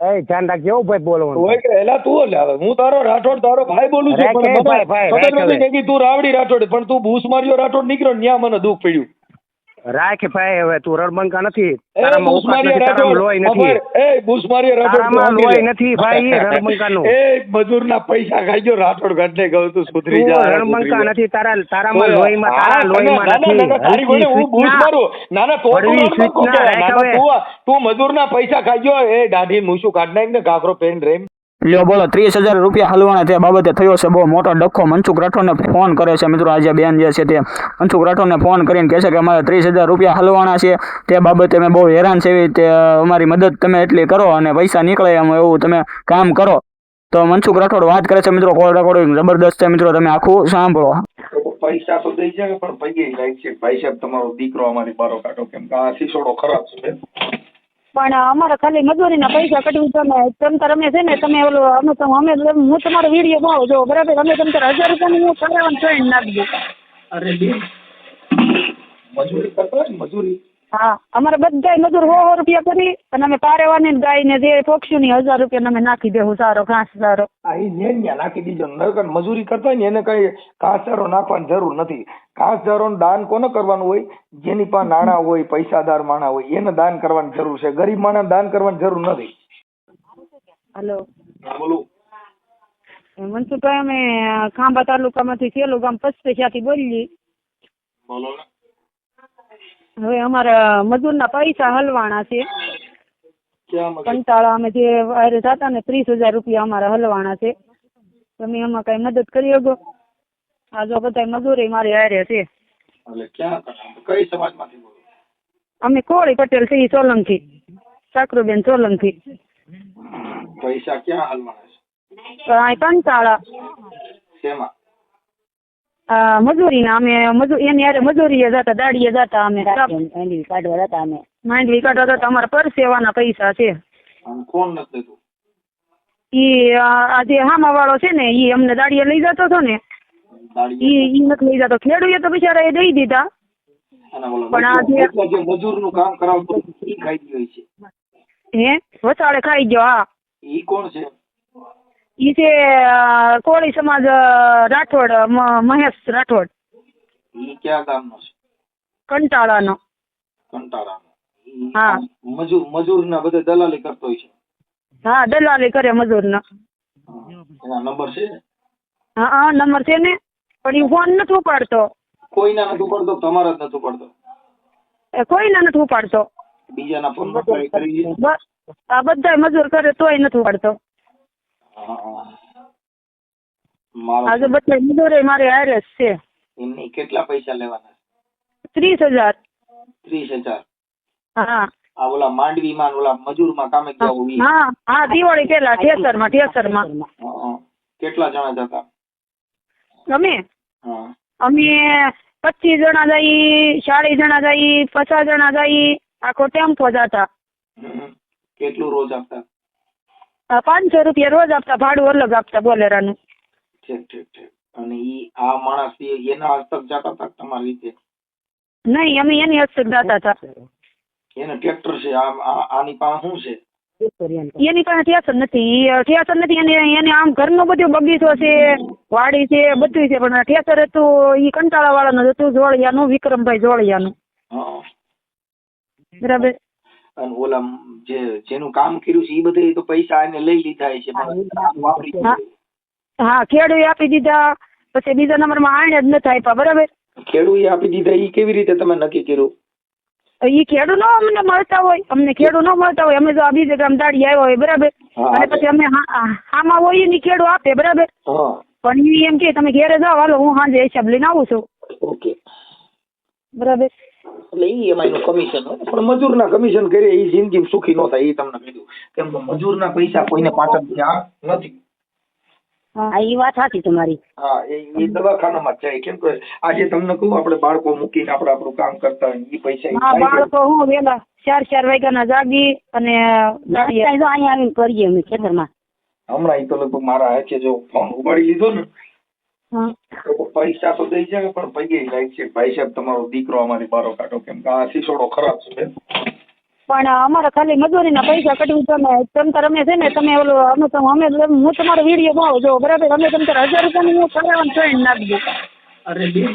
એ ધ્યાન રાખજો હો ભાઈ બોલવાનું. હોય કે એલા તું લે, હું તારો રાઠોડ તારો ભાઈ બોલું છું, રાખ પણ એ મને ભાઈ, ખબર રાખ નથી હવે. કે તું રાવડી રાઠોડ, પણ તું ભૂસ માર્યો રાઠોડ નીકળ્યો ને ત્યાં મને દુઃખ પડ્યું. રાખ ભાઈ હવે તું રડબંકા નથી. એ તારામાં ભૂસ ઉકાત માર્યા નથી, તારામાં રાઠોડ, લોહી નથી. ખબર? એ ભૂસ માર્યા રાઠોડ તારામાં તું લોહી સમજી લે. નથી ભાઈ, એ રડબંકાનું. એ મજૂરના પૈસા ખાઈ ગયો રાઠોડ ઘટને કહું તું સુધરી તું જા, રડબંકા સુધરી જા. નથી, તારામાં લોહીમાં, હા, તારા લોહીમાં ના, ના, નથી. ના, ના, તારી હલકી જોડે હું ભૂસ સૂચના. મારું. ના, ના, તો તું હળવી રડબંકો સૂચના, કહેવાય. ના, રાખ ના, હવે. તું મજૂરના પૈસા ખાઈ ગયો. એ દાઢી મૂછું કાઢ નાખ ને ઘાઘરો પહેરીને રેમ. લ્યો બોલો 30,000 રૂપિયા હલવાના તે બાબતે થયો છે બહુ મોટો ડખો. મનસુખ રાઠોડને ફોન કરે છે મિત્રો. આજે બેન જે છે તે મનસુખ રાઠોડને ફોન કરીને કહે છે કે અમારે 30,000 રૂપિયા હલવાના છે, તે બાબતે અમે બહુ હેરાન છે, તે અમારી મદદ તમે એટલી કરો અને પૈસા નીકળે એમ એવું તમે કામ કરો. તો મનસુખ રાઠોડ વાત કરે છે મિત્રો. કોલ રેકોર્ડિંગ જબરદસ્ત છે મિત્રો, તમે આખું સાંભળો. પૈસા તો દઈ જાય પણ પૈકી જાય છે. ભાઈ સાહેબ તમારો દીકરો અમારી બારો કાઢો, કેમ કે આ શીશોડો ખરાબ છે. પણ અમારે ખાલી મજૂરીના પૈસા કઢવી તમે તમે છે ને તમે ઓલું અમે હું તમારો વિડીયો બહુ જો બરાબર, અમે તમે 1000 રૂપિયાની હું કરાવવાનું જોઈને નાખી દઉં. અરે બેન, મજૂરી કરતા હોય ને મજૂરી. હા, અમારે બધા મજૂર 100 રૂપિયા કરી અને અમે પારેવાની ગાયને જે પક્ષીની 1000 રૂપિયા અમે નાખી દેવું સારો ઘાસ સારો. આ ઈ ન્યા નાખી દીધો. નકર મજૂરી કરતા હોય ને એને કઈ ઘાસચારો નાખવાની જરૂર નથી. ઘાસચારોનું દાન કોને કરવાનું હોય? જેની પાસે નાણાં હોય, પૈસાદાર માણા હોય એને દાન કરવાની જરૂર છે. ગરીબ માણસ દાન કરવાની જરૂર નથી. હલો, હા બોલું. મનસુખભાઈ, અમે ખાંભા તાલુકામાંથી સેલું ગામ પસ્પેશિયાથી બોલીએ. બોલો ને. હવે અમારા મજૂરના પૈસા હલવાના છે. ક્યાં મજૂર? કંટાળા અમે જે વાયરે જતા ને 30,000 રૂપિયા અમારા હલવાના છે. તમે એમાં કઈ મદદ કરી શકો? આ જો બધા મજૂરી મારી હારે છે. એટલે ક્યાં કઈ સમાજમાંથી બોલો? અમે કોળી પટેલ થી સોલંકી, સાકરુબેન સોલંકી. પૈસા ક્યાં હાલવાના છે? આ કંટાળા શેમાં? મજૂરીના અમે એની હારે મજૂરીએ જતા, દાડીએ જતા, અમે માંડવી કાઢવા જતા, અમે માંડવી કાઢવા જતા. અમારા પરસેવાના પૈસા છે. આમ કોણ નથી દેતું? ઈ આ જે હામા વાળો છે ને ઈ અમને દાડીએ લઈ જતો હતો ને, ઈ નથી લઈ જતો. ખેડૂએ તો બિચારા એ દઈ દીધા. પણ આ જે મજૂરનું કામ કરાવતો ઈ ખાઈ ગયો છે. હે વસાડે ખાઈ ગયો. હા, ઈ કોણ છે? ઈ છે કોળી સમાજ રાઠોડ, મહેશ રાઠોડ. ઈ ક્યાં ગામનો છે? કંટાળાનો. કંટાળાનો. હા, મજૂરના બધે દલાલી કરતો હોય છે. હા, દલાલી કરે મજૂરના. એના નંબર છે? હા, નંબર છે ને, પણ ઈ ફોન નથી ઉપાડતો. કોઈના નથી ઉપાડતો? તમારા જ નથી ઉપાડતો? કોઈના નથી ઉપાડતો. બીજાના ફોન માં ટ્રાય કરી? આ બધા મજૂર કરે તોય નથી ઉપાડતો. આજે બધા મજૂર મારે હારે જ છે. એમની કેટલા પૈસા લેવાના? 30,000. 30,000? હા. આ ઓલા માંડવીમાં ઓલા મજૂરમાં કામે ગયા હોય? હા, હા, દિવાળી પેલા ઠેસરમાં. કેટલા જણા જતા? અમે હા, અમે 25 જણા જઈ, 40 જણા જઈ, 50 જણા જઈ, આખો ટેમ્પો જતા. કેટલું રોજ આપતા? 500 રૂપિયા રોજ આપતા, ભાડું અલગ આપતા બોલેરાનું. ઠીક ઠીક ઠીક. અને ઈ આ માણસ એના હસ્તક જતા હતા તમારી રીતે? નહીં, અમે એની હસ્તક જતા હતા. એને ટ્રેક્ટર છે? આની પાસે શું છે? એની પાસે ઠેસર નથી. એને આમ ઘરનું બધું બગીચો છે, વાડી છે, બધું છે, પણ ઠેસર હતું ઈ કંટાળા વાળાનું હતું, જોડિયાનું, વિક્રમભાઈ જોડિયાનું. બરાબર. અને ઓલા જેનું કામ કર્યું છે એ બધે તો પૈસા એને લઈ લીધા છે, વાપરી. હા, ખેડૂએ આપી દીધા. પછી બીજા નંબરમાં આણે જ નથી આપ્યા. બરાબર. ખેડૂએ આપી દીધા એ કેવી રીતે તમે નક્કી કર્યું? ઈ ખેડૂ ન અમને મળતા હોય, અમે જો આ બીજે ગામ દાડી આવ્યા હોય, બરાબર, અને પછી અમે આમાં હોય ની ખેડૂ આપે, બરાબર, પણ ઈ એમ કે તમે ઘેરે જાઓ, હાલો હું સાંજે હિસાબ લઈને આવું છું. ઓકે, બરાબર. એટલે ઈ એમાં કમિશન હોય, પણ મજૂરના કમિશન કરે એ જિંદગી સુખી ન થાય. એ તમને કીધું કેમ કે મજૂરના પૈસા કોઈને પાછળ નથી. હા, એ વાત સાચી તમારી. હા, એ દવાખાનામાં જાય. કેમ કે આજે તમને કહું આપણે બાળકો મૂકીને આપણે આપણું કામ કરતા હોય, એ પૈસા. હા, બાળકો હું વેલા 4 વાગ્યાના જાગી અને અહીંયા આવીને કરીએ અમે ખેતરમાં. હમણાં એ તો લગભગ મારા હાથે જો ફોન ઉપાડી લીધો ને, પૈસા તો દઈ જાય પણ પૈકી જાય છે. ભાઈ સાહેબ તમારો દીકરો અમારી બારો કાઢો, કેમ કે આ શીશોડો ખરાબ છે. પણ અમારે ખાલી મજૂરીના પૈસા કટવી તમે અમે છે ને તમે ઓલું હું તમારો વિડીયો બહુ જો બરાબર અમે તમે 1000 રૂપિયાની હું કરાવવાનું ટ્રેન નાખી દઉં. અરે બેન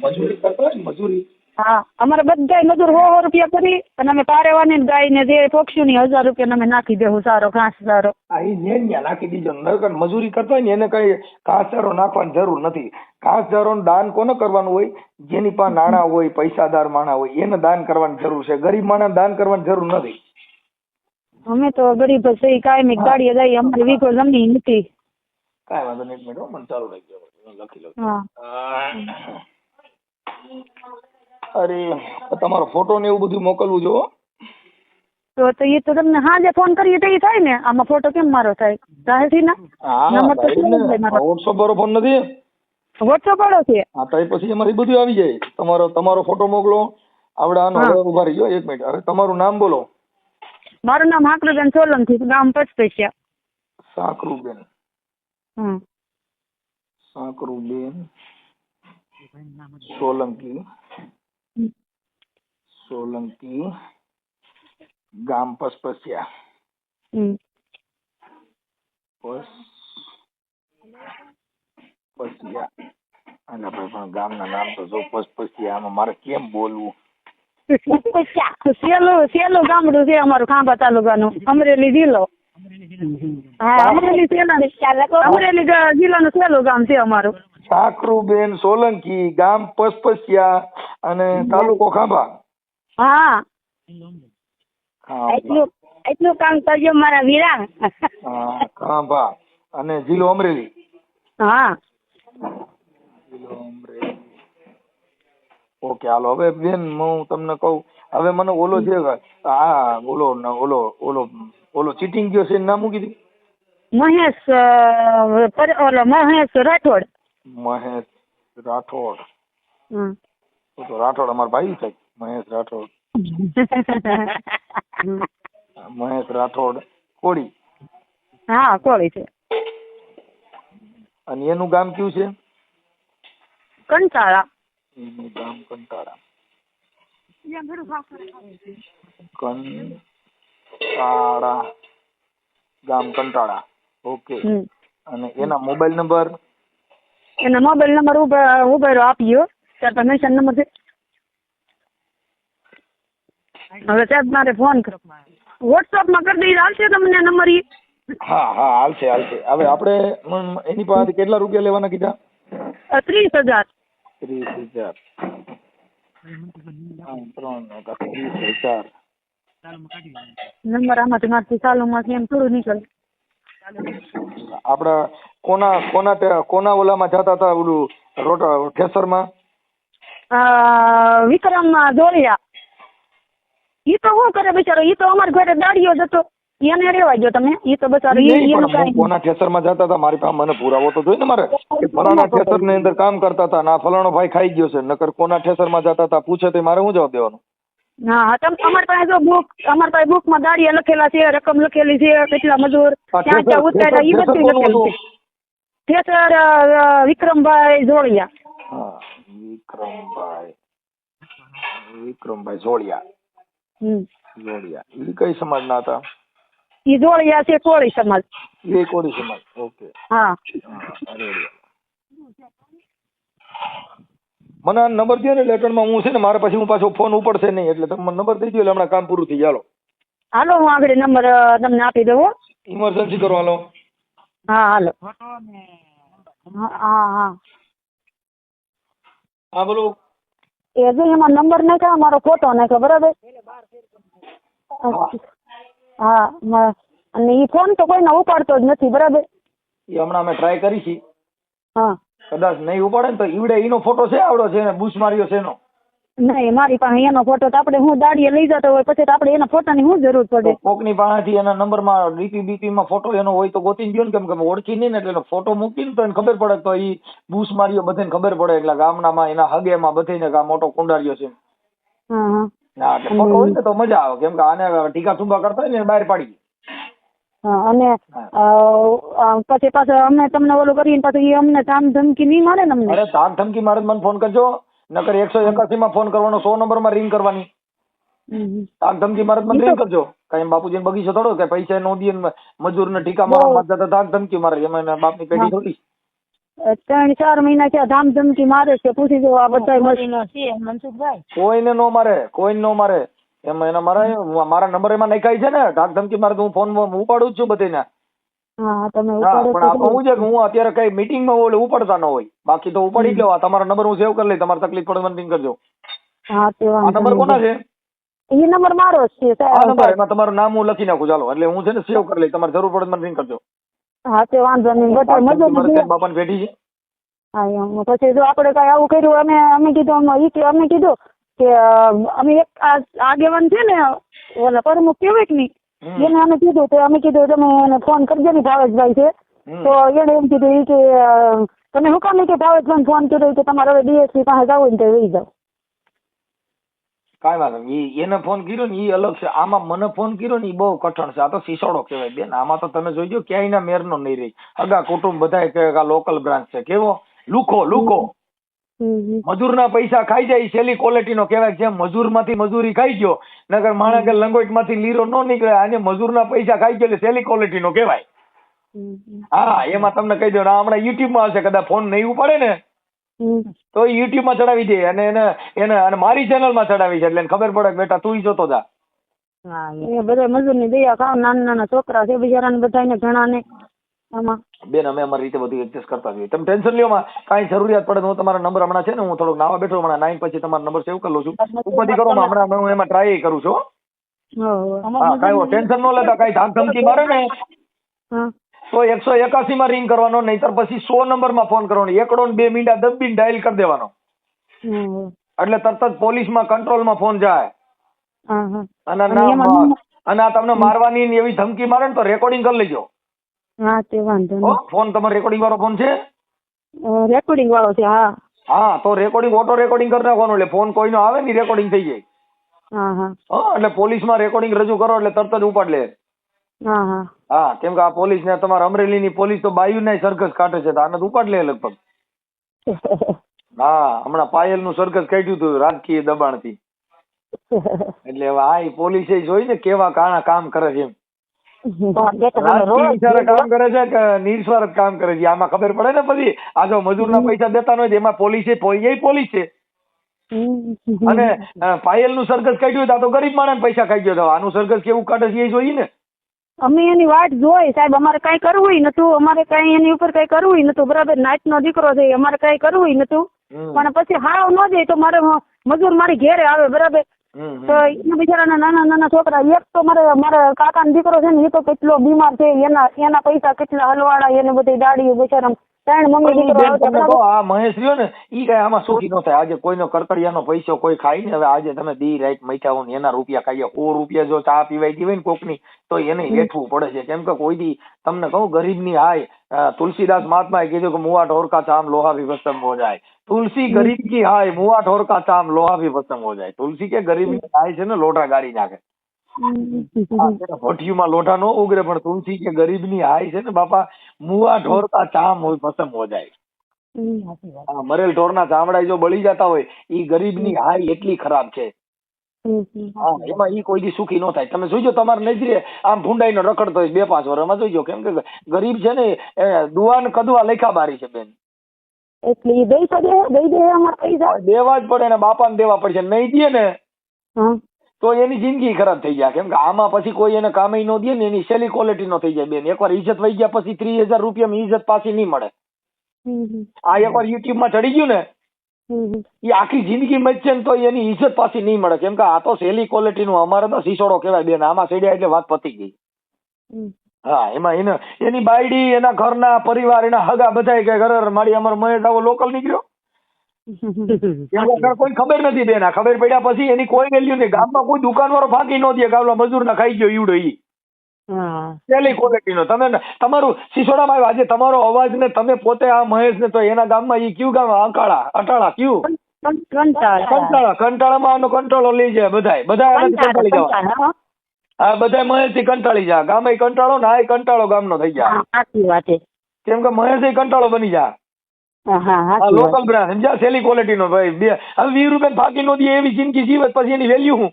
મજૂરી કરતા હોય ને મજૂરી. હા અમારે બધા મજૂર 100 રૂપિયા કરી અને અમે પારેવાની ગાયને જે પક્ષીઓની 1000 રૂપિયા અમે નાખી દેવું સારો ઘાસ સારો. આ ઈ નેન ન્યા નાખી દીધો. નકર મજૂરી કરતા હોય ને એને કઈ ઘાસચારો નાખવાની જરૂર નથી. ઘાસચારોનું દાન કોને કરવાનું હોય? જેની પાસે નાણાં હોય, પૈસાદાર માણા હોય એને દાન કરવાની જરૂર છે. ગરીબ માણસ દાન કરવાની જરૂર નથી. અમે તો ગરીબ જ છીએ, કાયમી ગાડીએ જઈએ, અમારી વીઘો જમીન નથી. કાંઈ વાંધો નહીં, એક મિનિટ હો, મને ચાલુ રાખજો, લખી લઉં. હા અરે તમારો ફોટો ને એવું બધું મોકલવું જો. તો એ તો તમને સાંજે ફોન કરીએ તો એ થાય ને. આમાં ફોટો કેમ મારો થાય? રાહેથી ના નંબર તો છે જ મારો. વોટ્સઅપ વાળો ફોન નથી? વોટ્સઅપ વાળો છે. હા તો પછી એમાંથી બધું આવી જાય. તમારો ફોટો મોકલો. આવડે આનો હવે ઉભા રહી ગયો, એક મિનિટ. હવે તમારું નામ બોલો. મારું નામ હાકરુબેન સોલંકી, ગામ પચપેશિયા. સાકરુબેન. હમ. સાકરુબેન સોલંકી. સોલંકી, ગામ પચપેશિયા. પચપેશિયા. અને ભાઈ પણ ગામના નામ તો જો પચપેશિયા, આમાં મારે કેમ બોલવું? સેલું ગામડું છે અમારું, ખાંભા તાલુકાનું, અમરેલી જિલ્લો. હા અમરેલી જિલ્લાનું સેલું ગામ છે અમારું. સાકરુબેન સોલંકી, ગામ પચપેશિયા અને તાલુકો ખાંભા. હા એટલું કામ કરજો મારા વીરા. ખાંભા અને જિલ્લો અમરેલી. હા જિલ્લો અમરેલી. ઓકે હાલો. હવે બેન હું તમને કહું, હવે મને ઓલો છે આ ઓલો ચીટિંગ ગયો છે નામ મૂકી દી. મહેશ રાઠોડ. મહેશ રાઠોડ. તો રાઠોડ અમારા ભાઈ છે. મહેશ રાઠોડ. મહેશ રાઠોડ કોળી. હા કોળી છે. અને એનું ગામ કયું છે? કંટાળા. એનું ગામ કંટાળા. કંટાળા ગામ કંટાળા. ઓકે. અને એના મોબાઈલ નંબર? એના મોબાઈલ નંબર ઉભેરો આપ્યો. ત્યાર પર મેન્શન નંબર છે. હવે સાહેબ મારે ફોન કરો. વોટ્સઅપ માં કરી દઈ આવશે તમને નંબર? હા હાલશે. હવે આપણે એની પાસેથી કેટલા રૂપિયા લેવાના કીધા? 30,000. 30,000. 30,000. નંબર આમાંથી મારથી ચાલુમાંથી એમ થોડું નીકળે. આપડા કોના ઓલામાં જતા હતા ઓલું ઠેસરમાં? વિક્રમ જોડિયા. ઈ તો શું કરે બિચારો? ઈ તો અમારા ઘરે દાડીઓ જતો, એને રેવા ગયો તમે. ઈ તો બિચારો કોના ઠેસરમાં જતા હતા મારી પાસે મને પુરાવો તો જોઈએ ને મારે કે ફલાણા ઠેસર ની અંદર કામ કરતા હતા ના ફલાણો ભાઈ ખાઈ ગયો છે. નકર કોના ઠેસરમાં જતા હતા પૂછે તો મારે શું જવાબ દેવાનો? હા અમારી પાસે જો અમારી પાસે બુક માં દાડિયા લખેલા છે, રકમ લખેલી છે, કેટલા મજૂર ત્યાં ઉતાર્યા, ઈ બધું લખેલું છે. ઠેસર વિક્રમભાઈ જોડિયા. હા વિક્રમભાઈ જોડિયા. જોડિયા. ઈ કઈ સમાજ ના હતા? ઈ જોડિયા છે કોળી સમાજ. એ કોળી સમાજ. ઓકે. હા મને આ નંબર દો ને લેટરમાં. હું છે ને મારા પછી હું પાછો ફોન ઉપડશે નહીં એટલે તમે મને નંબર દઈ દો એટલે હમણાં કામ પૂરું થઈ જાય. હાલો હું આગળ નંબર તમને આપી દઉં. ઇમરજન્સી કરો. હાલો. હા હાલો. હા બોલો. એ જો એમાં નંબર નાખ્યો, મારો ફોટો નાખ્યો, બરાબર? હા અને ઈ ફોન તો કોઈને ઉપાડતો જ નથી, બરાબર? એ હમણાં અમે ટ્રાય કરી છે. હા કદાચ નહીં ઉપાડે ને તો ઈવડે ઈનો ફોટો છે આવડો છે ને બુશ માર્યો છે એનો. નહીં મારી પાસે એનો ફોટો તો આપણે હું દાડીએ લઈ જતો હોય પછી તો આપણે એના ફોટાની શું જરૂર પડે? કોકની પાસેથી એના નંબરમાં ડીપી માં ફોટો એનો હોય તો ગોતીને ગયો ને, કેમ કે ઓળખી નહીં ને એટલે એનો ફોટો મૂકીને તો એને ખબર પડે તો ઈ બુશ માર્યો બધાને ખબર પડે એટલે ગામનામાં એના હગેમાં બધાને કે આ મોટો કુંડાર્યો છે. હા એટલે ફોટો હોય ને તો મજા આવે, કેમ કે આને ટીકા સુંબા કરતા હોય ને બહાર પાડી. અને પછી પાછું અમે તમને ઓલું કરીને પાછું અમને ધામ ધમકી નહીં મારે ને અમને? અરે ધામ ધમકી મારે મને ફોન કરજો, નકર 181 માં ફોન કરવાનો, 100 નંબર માં રિંગ કરવાની. તાક ધમકી મારે મને રિંગ કરજો. કઈ બાપુજીને બગીચો થોડો કે પૈસા નો દે મજૂર ને ઠીકા મારવા જતા તાક ધમકી મારે એમાં એના બાપની પેઢી થોડી. 3-4 મહિના થયા ધામ ધમકી મારે છે. પૂછી જો આ બધા મનસુખભાઈ કોઈને નો મારે, કોઈને નો મારે. એમાં એના મારા નંબર એમાં નખાય છે ને. તાક ધમકી મારે તો હું ફોન ઉપાડું જ છું બધીને. હા તમે પણ આ કહું છે કે હું અત્યારે કઈ મીટિંગ માં હોય ઉપાડતા ન હોય. બાકી તો ઉપાડી જ લેવા. તમારો નંબર હું સેવ કરી લઈ. તમારે તકલીફ પડે મને રિંગ કરજો. હા તે આ નંબર કોના છે? એ નંબર મારો જ છે આ નંબર એમાં તમારું નામ હું લખી નાખું. ચાલો એટલે હું છે ને સેવ કરી લઈ. તમારે જરૂર પડે મને રિંગ કરજો. હા તે વાંધો નહીં. બધા મજૂર બાપાની પેઢી છે. હા એમ પછી જો આપણે કઈ આવું કર્યું અમે કીધું અમે કીધું કે અમે એક આગેવાન છે ને ઓલા પ્રમુખ કહેવાય કે નહીં એને અમે કીધું તો અમે કીધું તમે એને ફોન કરજો ને ભાવેશભાઈ છે તો એને એમ કીધું કે તમે શું કામ કે ભાવેશભાઈ ફોન કર્યો કે તમારે હવે ડીએસપી પાસે જવું ને તો વહી જાવ. કાંઈ વાંધો નહીં. એને ફોન કર્યો ને એ અલગ છે. આમાં મને ફોન કર્યો ને એ બહુ કઠણ છે. આ તો સિસોડો કહેવાય બેન. આમાં તો તમે જોઈજો ક્યાંય ના મેરનો નહીં રહી. અગા કુટુંબ બધા કે લોકલ બ્રાન્ચ છે. કેવો લુખો મજૂરના પૈસા ખાઈ જાય. છેલ્લી ક્વોલિટી નો કહેવાય. જેમ મજૂર માંથી મજૂરી ખાઈ ગયો નગર માણસ કે લંગોટ માંથી લીરો ન નીકળે. અને મજૂરના પૈસા ખાઈ ગયો એટલે છેલ્લી ક્વોલિટી નો કહેવાય. હા એમાં તમને કહી દો હમણાં યુટ્યુબ માં આવશે. કદાચ ફોન નહીં ઉપાડે ને તો યુટ્યુબ માં ચડાવી દે અને એને અને મારી ચેનલ માં ચડાવી છે. એટલે ખબર પડે કે બેટા તું જોતો જા. એ બધા મજૂર ની દયા ખાવ. નાના છોકરા છે બિચારા બધાને ઘણા ને આમાં બેન અમે અમારી રીતે બધું એડજસ્ટ કરતા જોઈએ. તમે ટેન્શન લ્યો માં કાંઈ જરૂરિયાત પડે હું તમારા નંબર હમણાં છે ને હું થોડોક નાવા બેઠો હમણાં 9 પછી તમારો નંબર સેવ કરી લઉં છું. ઉપરથી કરો હમણાં હું એમાં ટ્રાય કરું છું. હા કાંઈ ટેન્શન ન લેતા. કાંઈ ધાક ધમકી મારે ને તો 181 માં રિંગ કરવાનો. નહીતર પછી 100 નંબર માં ફોન કરવાનો. 1 ને 2 મિનિટ દબીને ડાયલ કરી દેવાનો. એટલે તરત જ પોલીસમાં કંટ્રોલમાં ફોન જાય. અને આ તમને મારવાની એવી ધમકી મારે ને તો રેકોર્ડિંગ કરી લેજો. હા તે વાંધો નહીં. ફોન તમારો રેકોર્ડિંગ વાળો ફોન છે? રેકોર્ડિંગ વાળો છે. હા હા તો રેકોર્ડિંગ ઓટો રેકોર્ડિંગ કરી નાખવાનું. એટલે ફોન કોઈનો આવે ને રેકોર્ડિંગ થઈ જાય. હા એટલે પોલીસમાં રેકોર્ડિંગ રજૂ કરો એટલે તરત જ ઉપાડ લે. હા કેમ કે આ પોલીસ ને તમારા અમરેલીની પોલીસ તો બાયુ ના સરઘસ કાઢે છે. તો આને ઉપાડ લે લગભગ. હા હમણાં પાયલ નું સરઘસ કાઢ્યું હતું રાજકીય દબાણ થી. એટલે હવે આ પોલીસે જોઈ ને કેવા કામ કરે છે. કામ કરે છે કે નિસ્વાર્થ કામ કરે છે આમાં ખબર પડે ને. પછી આ જો મજૂરના પૈસા દેતા ન હોય એમાં પોલીસે પોલીસ છે. અને પાયલ નું સરઘસ કાઢ્યું તો ગરીબ માણસ પૈસા ખાઈ ગયો. આનું સરઘસ કેવું કાઢે છે એ જોઈએ ને. અમે એની વાટ જોઈ સાહેબ. અમારે કઈ કરવું નતું. અમારે કઈ એની ઉપર કઈ કરવું નતું. બરાબર નાચ નો દીકરો છે. અમારે કઈ કરવું નતું. પણ પછી હાવ ન જાય તો મારે મજૂર મારી ઘેરે આવે. બરાબર તો એના બિચારાના નાના છોકરા. એક તો મારા કાકા નો દીકરો છે ને એ તો કેટલો બીમાર છે. એના પૈસા કેટલા હલવાડા. એને બધી દાડી બિચારા 3 મમ્મી દીકરો. આ મહેશ રહ્યો ને ઈ કઈ આમાં સુખી ન થાય. આજે કોઈનો કરકડિયાનો પૈસો કોઈ ખાઈ ને. હવે આજે તમે દી રાત મૈઠાઓ ને એના રૂપિયા ખાઈએ. 100 રૂપિયા જો ચા પીવાઈ ગઈ હોય ને કોકની તો એને વેઠવું પડે છે. કેમ કે કોઈ દી તમને કહું ગરીબની હાય તુલસીદાસ મહાત્માએ કીધું કે મુવા ઢોર કા ચામ લોહા ભી ભસ્મ હો જાય. તુલસી ગરીબ કી હાય મુવા ઢોર કા ચામ લોહા ભી ભસ્મ હો જાય. તુલસી કે ગરીબની હાય છે ને લોઢા ગાળી નાખે. ભઠ્ઠીમાં લોઢા નો ઉગરે પણ તુલસી કે ગરીબની હાય છે ને બાપા મુવા ઢોર કા ચામ હોય ભસ્મ હો જાય. મરેલ ઢોરના ચામડા જો બળી જતા હોય ઈ ગરીબની હાય એટલી ખરાબ છે. હા એમાં ઈ કોઈ દી સુખી ન થાય. તમે જોઈજો તમારે નજરે આમ ભૂંડાઈ નો રખડતો હોય 2-5 વર્ષમાં જોઈજો. કેમ કે ગરીબ છે ને દુવાન કદવા લેખા બારી છે બેન. એટલે દઈ દે અમારા પૈસા દેવા જ પડે ને બાપાને દેવા પડશે. નહીં દે ને તો એની જિંદગી ખરાબ થઈ જાય. કેમ કે આમાં પછી કોઈ એને કામ ન દે ને એની સેલી ક્વોલિટી નો થઈ જાય બેન. એકવાર ઇજ્જત વહી ગયા પછી 30,000 રૂપિયામાં ઇજ્જત પાછી નહીં મળે. આ એકવાર યુટ્યુબ માં ચડી ગયું ને એ આખી જિંદગી મચશે ને તો એની ઇજ્જત પાછી નહીં મળે. કેમ કે આ તો સેલી ક્વોલિટી નું અમારે તો સિસોડો કહેવાય બેન. આમાં ચડ્યા એટલે વાત પતી ગઈ. હા એમાં એની બાયડી એના ઘરના પરિવાર એના હગા બધા કે ઘર મારી અમારો મહેશ આવો લોકલ નીકળ્યો. કોઈ ખબર નથી બેન. ખબર પડ્યા પછી એની કોઈ વેલ્યુ નહીં. ગામમાં કોઈ દુકાન વાળો ફાંકી ન દે. ગામના મજૂર ના ખાઈ ગયો ઈવડો ઈ પેલી ક્વોલિટી નો. તમે તમારું સિસોડામાં આજે તમારો અવાજ ને તમે પોતે આ મહેશ ને તો એના ગામમાં ઈ કયું ગામ અટાળા કયું કંટાળામાં આનો કંટાળો લઈ જાય. બધા કંટાળી જવા. હા બધા મહેશ થી કંટાળી જાય. ગામે કંટાળો ને આ કંટાળો ગામનો થઈ જાય. સાચી વાત છે. કેમ કે મહેશ કંટાળો બની જાય. લોકલ બ્રાન્ડ સમજ્યા. સેલી ક્વોલિટી નો ભાઈ. હવે 20 રૂપિયા ફાંકી નો દે એવી જિંદગી જીવે પછી એની વેલ્યુ શું?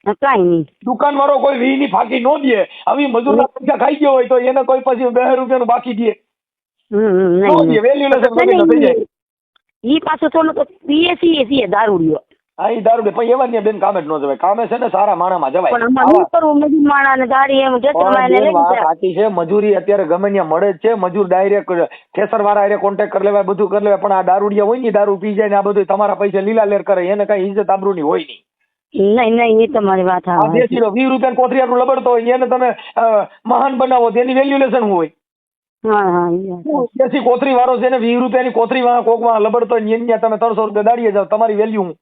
કાંઈ નહીં. દુકાન વાળો કોઈ વી ની ફાંકી ન દે. હવે મજૂરના પૈસા ખાઈ ગયો હોય તો એને કોઈ પછી 2 રૂપિયાનું બાકી દે નહીં. વેલ્યુલેશન થઈ જાય. ઈ પાછો થોડો તો પીએ દારૂડિયો. હા એ દારૂ પણ એવા ને બેન કામે જ ન જવાય. કામે છે ને સારા માણામાં જવાય. પણ અમારે શું કરવું, મજૂર માણા ને ગાડી એમ સાચી છે. મજૂરી અત્યારે ગમે ત્યાં મળે જ છે. મજૂર ડાયરેક્ટ ઠેસર વાળા કોન્ટેક્ટ કરી લેવાય, બધું કરી લેવાય. પણ આ દારૂડિયા હોય ને, દારૂ પી જાય ને આ બધું તમારા પૈસા લીલા લેર કરે, એને કઈ ઇજ્જત આબરૂ ની હોય નહીં. નહીં એ તમારી વાત આ દેશી 20 રૂપિયા કોથરી આટલું લબડતો હોય એને તમે મહાન બનાવો, તેની વેલ્યુલેશન હોય. દેશી કોથરી વાળો છે ને 20 રૂપિયાની કોથરી કોકમાં લબડતો હોય એની તમે 300 રૂપિયા દાડીએ જાવ, તમારી વેલ્યુ હું.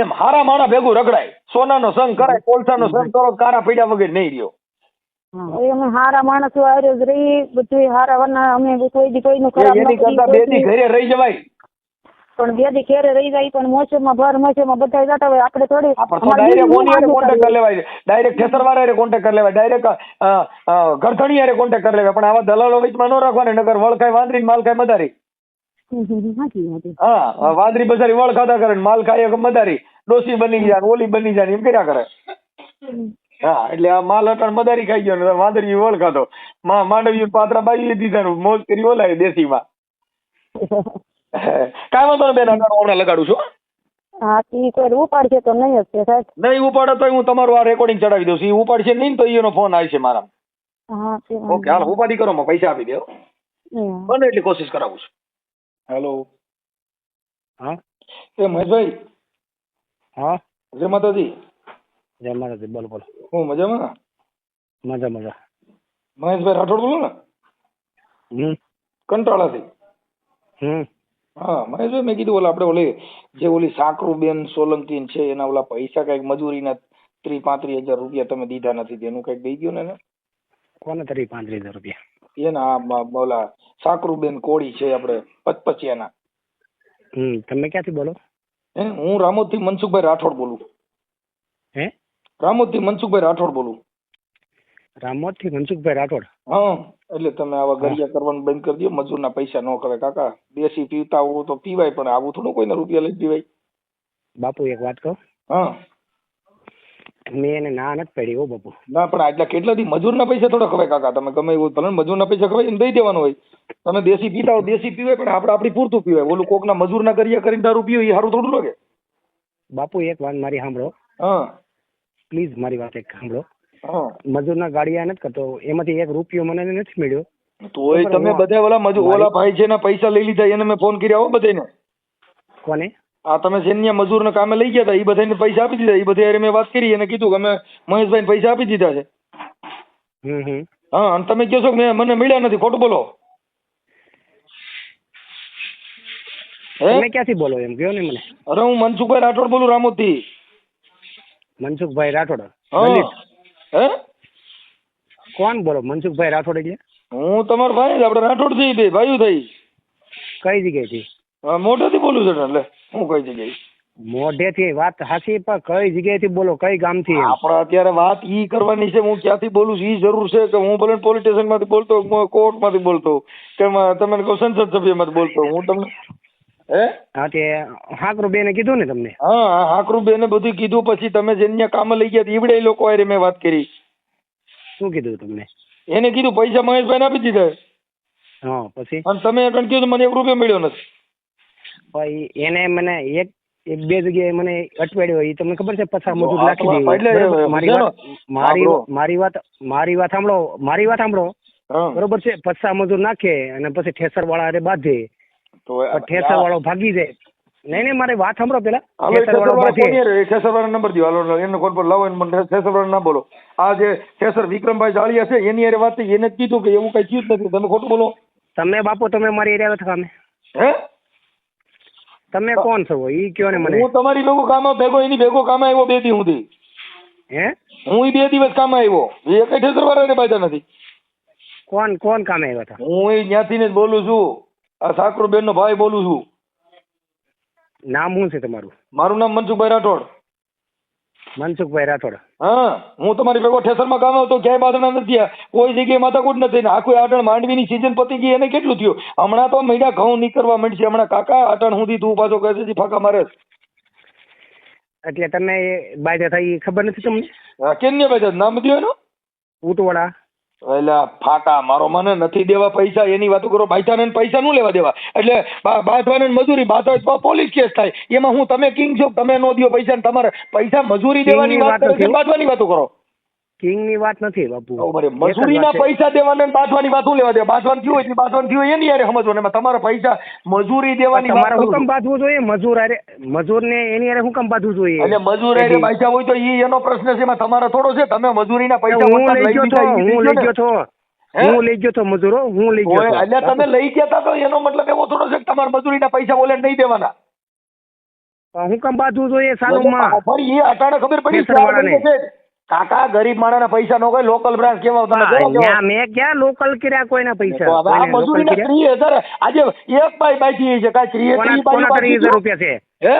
એમ હારા માણા ભેગું રગડાય, સોનાનો સંગ કરાય, કોલસાનો સંગ કરો, કારા પીડ્યા વગર નહીં રહ્યો. અમે હારા માણસો આર્યો જ રહી, બધું હારા વરના અમે કોઈનું ખરાબ એની કરતા 2 દી ઘરે રહી જવાય. પણ 2 દી ઘરે રહી જાય પણ મોસમમાં ભર મોસમમાં બધા જતા હોય, આપણે થોડી ડાયરેક્ટ ઓની હારે કોન્ટેક્ટ કરી લેવાય, ડાયરેક્ટ ઠેસરવાળા હારે કોન્ટેક્ટ કરી લેવાય, ડાયરેક્ટ ગરથણી હારે કોન્ટેક્ટ કરી લેવાય. પણ આવા દલાલો વચમાં ન રાખવાને, નકર વળખાય વાંદરી માલ ખાય મદારી. હા વાંદરી બજારી વળ ખાધા કરે, માલ ખાય મદારી, ડોસી બની જાય, ઓલી બની જાય, એમ કર્યા કરે. હા એટલે આ માલ અટાણ મદારી ખાઈ ગયો ને વાંદરી વળ ખાધો, માંડવી પાત્રા બાઈ દીધા, મોજ કરી ઓલાય દેશીમાં. કાંઈ વાંધો ને બેન, હમણાં લગાડું છું. હા ઈ કોઈ ઉપાડશે તો નહીં જ છે સાહેબ. નહીં ઉપાડે તો હું તમારું આ રેકોર્ડિંગ ચડાવી દઉં છું. ઈ ઉપાડશે નહીં તો એનો ફોન આવશે મારા. હા ઓકે હાલ ઉપાડી કરો, માં પૈસા આપી દો. બને એટલી કોશિશ કરાવું છું. હેલો હા એ મહેશભાઈ. હા જય માતાજી. જય માતાજી. બોલો બોલો. હું મજામાં. મજા મહેશભાઈ રાઠોડ બોલો ને. કંટાળાથી. હા મહેશભાઈ મેં કીધું ઓલા આપણે ઓલી સાકરુબેન સોલંકી છે એના ઓલા પૈસા કઈક મજૂરીના 30-35 હજાર રૂપિયા તમે દીધા નથી, તેનું કઈક દઈ ગયો ને. કોને 30-35 હજાર રૂપિયા? એના ઓલા સાકરુબેન કોળી છે આપણે પચપચિયાના. તમે ક્યાંથી બોલો? હું રામોદ થી મનસુખભાઈ રાઠોડ બોલું. હે? રામોદ થી મનસુખભાઈ રાઠોડ બોલું. રામોદ થી મનસુખભાઈ રાઠોડ? હા એટલે તમે આવા ગરિયા કરવાનું બંધ કરી દો, મજૂરના પૈસા ન કરે કાકા. દેશી પીતા હોવ તો પીવાય, પણ આવું થોડું કોઈને રૂપિયા લઈ પીવાય. બાપુ એક વાત કહું? હા મેં એને ના નથી પડી હો બાપુ. ના પણ આટલા કેટલાથી મજૂરના પૈસા થોડા ખવાય કાકા. તમે ગમે એવું ભલે મજૂરના પૈસા ખવાય એને દઈ દેવાનું હોય. તમે દેશી પીતા હો દેશી પીવાય, પણ આપણે આપણી પૂરતું પીવાય. ઓલું કોકના મજૂરના ગરિયા કરીને દારૂ પીવે એ સારું થોડું લાગે. બાપુ એક વાત મારી સાંભળો. હા પ્લીઝ મારી વાત એક સાંભળો. હા મજૂરના ગાડિયા નથી કરતો, એમાંથી 1 રૂપિયો મને નથી મળ્યો. તોય તમે બધા ઓલા ભાઈ છે ને પૈસા લઈ લીધા, એને મેં ફોન કર્યા હો બધાને. કોને? આ તમે જેનિયા મજૂરને કામે લઈ ગયા હતા એ બધાને પૈસા આપી દીધા. એ બધા મેં વાત કરી, એને કીધું કે અમે મહેશભાઈને પૈસા આપી દીધા છે. હા અને તમે કહો છો કે મને મળ્યા નથી, ખોટું બોલો. તમે ક્યાંથી બોલો એમ કહો ને મને. અરે હું મનસુખભાઈ રાઠોડ બોલું રામોદ થી. મનસુખભાઈ રાઠોડ? હે કોણ બોલો? મનસુખભાઈ રાઠોડ એટલે? હું તમારો ભાઈ, આપણે રાઠોડ થી બે ભાઈઓ થઈ. કઈ જગ્યાએથી? મોઢેથી બોલું છું એટલે હું કઈ જગ્યાએ? મોઢેથી વાત હાચી, પણ કઈ જગ્યાએથી બોલો, કઈ ગામથી? આપણે અત્યારે વાત ઈ કરવાની છે, હું ક્યાંથી બોલું છું ઈ જરૂર છે કે હું ભલે પોલીસ સ્ટેશન માંથી બોલતો, કોર્ટ માંથી બોલતો, કે તમે કહો સંસદ સભ્ય માંથી બોલતો, હું તમને હા તે હાકરુબેને કીધું ને તમને? હા હાકરુબેને બધું કીધું. પછી તમે જેને કામે લઈ ગયા ઈવડે લોકો આરે મેં વાત કરી. શું કીધું તમને? એને કીધું પૈસા મહેશભાઈ ને આપી દીધા. હા પછી? અને તમે કીધું મને 1 રૂપિયો મળ્યો નથી. ભાઈ એને મને એક 2 જગ્યાએ મને અટવાડ્યો. એ તમને ખબર છે? પછા મજૂર નાખી દીધી. મારી વાત સાંભળો. બરોબર છે? પછા મજૂર નાખે અને પછી ઠેસર વાળા અરે બાંધે, ઠેસર વાળો ભાગી જાય. નહીં મારી વાત સાંભળો પેલા. ઠેસર વાળા નંબર દો, હાલો એનો કોલ પર લાવો. ઠેસર વાળા ના બોલો. આ જે ઠેસર વિક્રમભાઈ જાળિયા છે એની હારે વાત થઈ, એને જ કીધું કે એવું કઈ થયું જ નથી, તમે ખોટું બોલો. તમે બાપુ તમે મારી એરિયા નથી કામે? હે તમે કોણ છો ઈ કયો ને મને. હું તમારી ભેગો કામ ભેગો એની ભેગો કામ આવ્યો 2 દી સુધી. હે હું 2 દિવસ કામ આવ્યો, એ કઈ ઠેસર વાળા બાંધા નથી. કોણ કામે આવ્યા હતા? હું એ ત્યાંથી જ બોલું છું, આ સાકરુબેન નો ભાઈ બોલું છું. નામ શું છે તમારું? મારું નામ મનસુખભાઈ રાઠોડ. મનસુખભાઈ રાઠોડ? હા હું તમારી ભેગો ઠેસરમાં કામ આવતો, ક્યાંય બાંધણા નથી, કોઈ જગ્યાએ માથાકૂટ નથી. આખું આટણ માંડવીની સિઝન પતી ગઈ, એને કેટલું થયું? હમણાં તો મહિના ઘઉં નીકળવા માંડશે. હમણાં કાકા આટણ સુધી તું પાછો કહે છે ફાંકા મારે. એટલે તમે બાય થઈ ખબર નથી તમને? કેન્ય ભાઈ નામ દો એનું ઉટવાડા. એટલે ફાટા મારો મને નથી દેવા પૈસા એની વાતો કરો. બાઈટાને પૈસા નું લેવા દેવા એટલે બાંધવાને મજૂરી બાંધવા પોલીસ કેસ થાય એમાં હું તમે કિંગ છો તમે નો દો પૈસા ને તમારે પૈસા મજૂરી દેવાની વાત કરો છો બાંધવાની વાતો કરો. કિંગ ની વાત નથી બાપુ. મજૂરીના પૈસા દેવાના બાંધવાની વાત શું લેવા દે? બાંધવાનું થયું હોય બાંધવાનું થયું હોય એની યારે સમજવાનું તમારે પૈસા મજૂરી દેવાની તમારે હુકમ બાંધવું જોઈએ મજૂર ને એની યારે હુકમ બાંધવું જોઈએ. એટલે મજૂર યારે પૈસા હોય તો એનો પ્રશ્ન છે એમાં તમારો થોડો છે. તમે મજૂરીના પૈસા હું લઈ ગયો તો મજૂરો હું લઈ ગયો એટલે તમે લઈ ગયા હતા તો એનો મતલબ એવો થોડો છે કે તમારે મજૂરીના પૈસા બોલે નહીં દેવાના. હુકમ બાંધવું જોઈએ સાલુમાં. પણ એ અટાણે ખબર પડી કાકા ગરીબ માણસના પૈસા નો કોઈ લોકલ બ્રાન્ચ કેવા મેં ક્યાં લોકલ કર્યા કોઈના પૈસા? મજૂરીના 30,000 આજે એક બાઈ બાકી છે કાંઈ 30,000 રૂપિયા છે. હે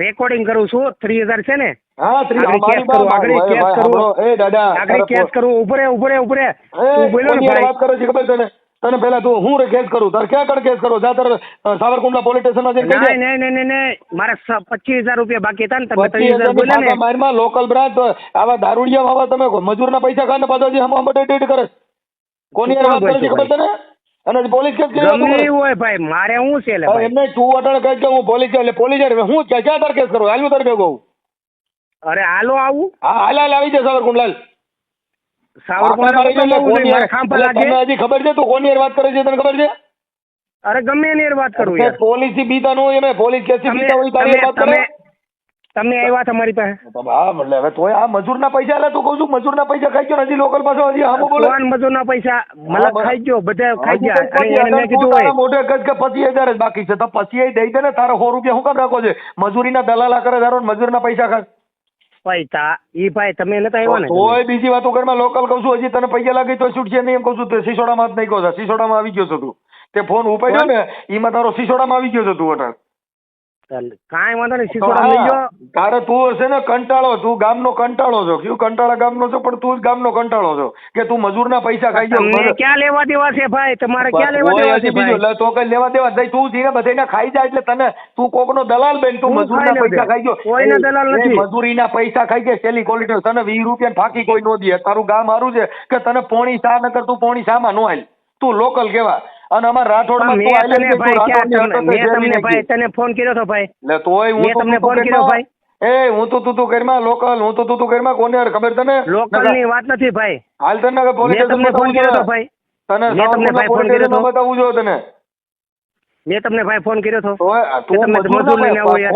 રેકોર્ડિંગ કરું છું 30,000 છે ને? હા કેસ કરું ઉભરે વાત કરે છે ખબર તને? તને પેલા તું હું કેસ કરું તાર ક્યાં કણ કેસ કરો જા તાર સાવરકુંડલા પોલીસ સ્ટેશનમાં જઈને નહીં મારે 25,000 રૂપિયા બાકી હતા ને તમે 30,000 બોલ્યા ને મારમાં લોકલ બ્રાન્ચ આવા દારૂડિયા આવા તમે મજૂરના પૈસા ખાને પાછા જે હમ ડેટ કરે કોની વાત કરે છે ખબર તને? અને પોલીસ કેસ ગમે હોય ભાઈ મારે હું છે એમને તું અટાણે કહે કે હું પોલીસ એટલે પોલીસ હું ક્યાં તાર કેસ કરું હાલ્યું તાર ભેગો? અરે હાલો આવું. હા હાલ આવી જાય સાવરકુંડલાલ. હજી ખબર છે તું કોની વાત કરે છે તને ખબર છે? અરે ગમે એની વાત કરું યાર. પોલીસ થી બીતા નો એમે પોલીસ કેસ થી બીતા હોય તારી વાત કરે. તમે આવ્યા તમારી પાસે. હા એટલે હવે તોય આ મજૂરના પૈસા એટલે તું કહું છું મજૂરના પૈસા ખાઈ ગયો હજી લોકલ પાછો હજી આમ બોલે મજૂરના પૈસા મતલબ ખાઈ ગયો બધા ખાઈ ગયા અને એને મેં કીધું હોય મોઢે કદ કે 25,000 જ બાકી છે તો 25 દઈ દે ને તારો 100 રૂપિયા હું કામ રાખો છે? મજૂરીના દલાલા કરે તારો મજૂરના પૈસા ખાય પૈસા ઈ ભાઈ તમે નતા આવ્યા ને કોઈ બીજી વાતો ઘરમાં લોકલ કહું છું હજી તને પૈસા લાગે તો છૂટશે નહીં એમ કહું છું સિસોડામાં જ નહીં કહો સિસોડામાં આવી ગયો છો તું તે ફોન ઉપાડ્યો ને એમાં તારો સિસોડામાં આવી ગયો છો તું અટાણ કાંઈ વાંધો નહીં સિસોડા લઈ ગયો તારે તું હશે ને કંટાળો તું ગામનો કંટાળો છો કયું કંટાળા ગામનો છો પણ તું જ ગામનો કંટાળો છો કે તું મજૂરના પૈસા ખાઈ ગયો ક્યાં લેવા દેવા છે ભાઈ તમારે ક્યાં લેવા દેવા છે બીજું તો કઈ લેવા દેવા નહીં તું ધીરે બધાને ખાઈ જાય એટલે તને તું કોકનો દલાલ બેન તું મજૂરના પૈસા ખાઈ ગયો કોઈના દલાલ નથી મજૂરીના પૈસા ખાઈ ગયા સેલી ક્વોલિટી તને 20 રૂપિયા ફાકી કોઈ નો દે તારું ગામ સારું છે કે તને પોણી શા નકર તું પોણી શામાં નો હાલ તું લોકલ કેવા અને અમાર રાઠોડમાં તને ફોન કર્યો તો ભાઈ એટલે તોય હું તમને ફોન કર્યો ભાઈ એ હું તો તું કરમાં લોકલ હું તો તું કરમાં કોને ખબર તને લોકલ ની વાત નથી ભાઈ હાલ તને પોલીસ તમને ફોન કર્યો તો ભાઈ તને તમને ભાઈ ફોન કર્યો તો બતાવું જો તને મેં તમને ભાઈ ફોન કર્યો તો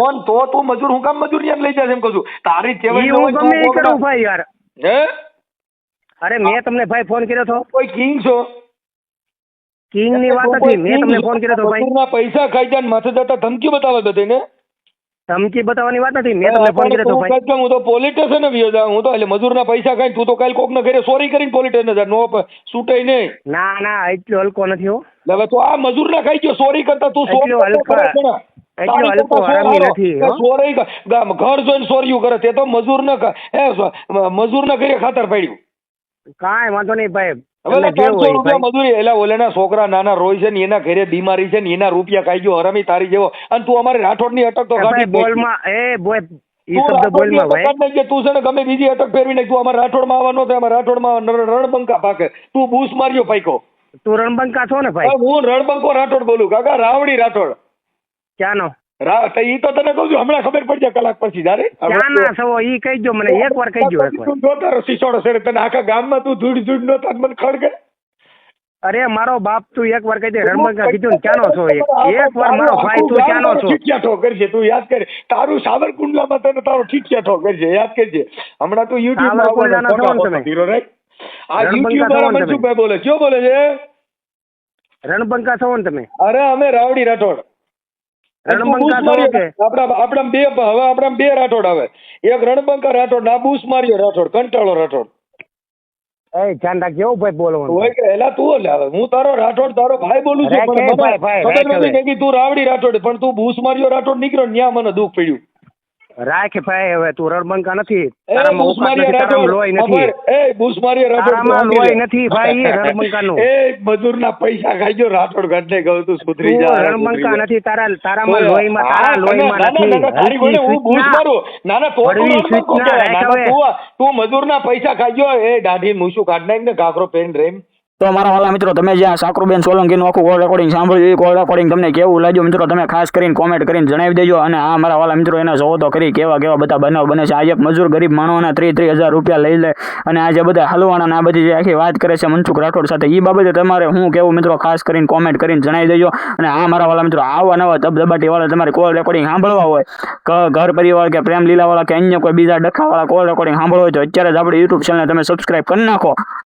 ફોન તો તું મજૂર હું કામ મજૂર એમ લઈ જાય એમ કહું છું તારી હું ગમે એ કરું ભાઈ યાર હે અરે મેં તમને ભાઈ ફોન કર્યો તો કોઈ કિંગ છો કિંગ ની વાત હતી મેં તમને ફોન કર્યો તો ભાઈ પૈસા ખાઈ જાય માથે જતા ધમકી બતાવે બધાને ધમકી બતાવવાની વાત નથી મેં તમને ફોન કર્યો તો ભાઈ હું તો પોલીસ સ્ટેશન આવ્યો જા હું તો એટલે મજૂરના પૈસા ખાઈ તું તો કાલ કોક ને ઘરે ચોરી કરીને પોલીસ સ્ટેશન જા નો છૂટે નહીં ના એટલો હલકો નથી હો હવે તો આ મજૂરના ખાઈ ગયો ચોરી કરતા તું એટલો હલકો હરામી નથી ચોરી ઘર જોઈને ચોરીયું કરે તે તો મજૂરના ઘરે ખાતર પડ્યું કાંઈ વાંધો નહીં ભાઈ હવે 300 રૂપિયા મજૂરી એટલે ઓલેના છોકરા નાના રોય છે ને એના ઘરે બીમારી છે ને એના રૂપિયા ખાઈ ગયો હરામી તારી જેવો અને તું અમારી રાઠોડની અટક તો ગાડી બોલમાં એ બોય ઈ શબ્દ બોલમાં ભાઈ તું છે ને ગમે બીજી અટક ફેરવી નાખ તું અમારા રાઠોડમાં આવવાનો તો અમારા રાઠોડમાં રણબંકા પાકે તું બૂસ માર્યો પાઈકો તું રણબંકા છો ને ભાઈ હું રણબંકો રાઠોડ બોલું કાકા રાવડી રાઠોડ ક્યાંનો ઈ તો તને કહું છું હમણાં ખબર પડી જાય કલાક પછી જારે ક્યાંના છો ઈ કહી દો મને એકવાર કહી દો એકવાર તું તારો સિસોડો છે તને આખા ગામમાં તું ધૂળ નો તાર મને ખડકે અરે મારો બાપ તું એકવાર કહી દે રણબંકા કીધું ને ક્યાંનો છો એકવાર મારો ભાઈ તું ક્યાંનો છો ઠીકિયા ઠોકર છે તું યાદ કર તારું સાવરકુંડલામાં તને તારો ઠીકિયા ઠોકર છે યાદ કરજે હમણાં તું યુટ્યુબ આ યુટ્યુબર મનસુખભાઈ બોલે કયો બોલે છે રણબંકા છો ને તમે અરે અમે રાવડી રાઠોડ રણબંકા છો કે આપણા બે રાઠોડ આવે એક રણબંકા રાઠોડ ના બૂસ માર્યો રાઠોડ કંટાળો રાઠોડ એ ધ્યાન રાખજો ભાઈ બોલવાનું હોય કે એલા તું લે હું તારો રાઠોડ તારો ભાઈ બોલું છું પણ તું રાવડી રાઠોડ પણ તું બૂસ માર્યો રાઠોડ નીકળ્યો ન્યા મને દુઃખ પડ્યું રાખ ભાઈ હવે તું રણબંકા નથી એ તારામાં બૂસ ઓકાત મારીએ નથી, તારામાં લોહી નથી, રાઠોડ એ બૂસ મારીએ રાઠોડ તારામાં લોહી નથી ભાઈ રણબંકાનું. એ મજૂરના પૈસા ખાઈ ગયો રાઠોડ ઘટને કહું તું સુધરી તું જા રણબંકા નથી, તારામાં લોહીમાં તારા લોહીમાં નથી. તારી વડે હું બૂસ હલકી મારું નાના તો હળવી સૂચના રાખ હવે. તું મજૂરના પૈસા ખાઈ ગયો એ દાઢી મૂછું કાઢ નાખ ને ઘાઘરો પહેરીને રેમ. તો મારા વાલા મિત્રો તમે જ્યાં સાકરુબેન સોલંકીનું આખું કોલ રેકોર્ડિંગ સાંભળ્યું એ કોલ રેકોર્ડિંગ તમને કેવું લાગ્યું મિત્રો તમે ખાસ કરીને કોમેન્ટ કરીને જણાવી દેજો. અને આ મારા વાલા મિત્રો એને જોવો તો કરી કેવા કેવા બધા બનાવ બને છે. આજે એક મજૂર ગરીબ માણસોના 30,000 રૂપિયા લઈ લે અને આજે બધા હલવાના આ બધી જે આખી વાત કરે છે મનસુખ રાઠોડ સાથે એ બાબતે તમારે હું કેવું મિત્રો ખાસ કરીને કોમેન્ટ કરીને જણાવી દેજો. અને આ મારા વાલા મિત્રો આવા નવા ધબધબાટી વાળા તમારે કોલ રેકોર્ડિંગ સાંભળવા હોય ઘર પરિવાર કે પ્રેમ લીલા વાળા કે અન્ય કોઈ બીજા ડખા વાળા કોલ રેકોર્ડિંગ સાંભળવા હોય તો અત્યારે જ આપણી યુટ્યુબ ચેનલ તમે સબસ્ક્રાઇબ કરી નાખો.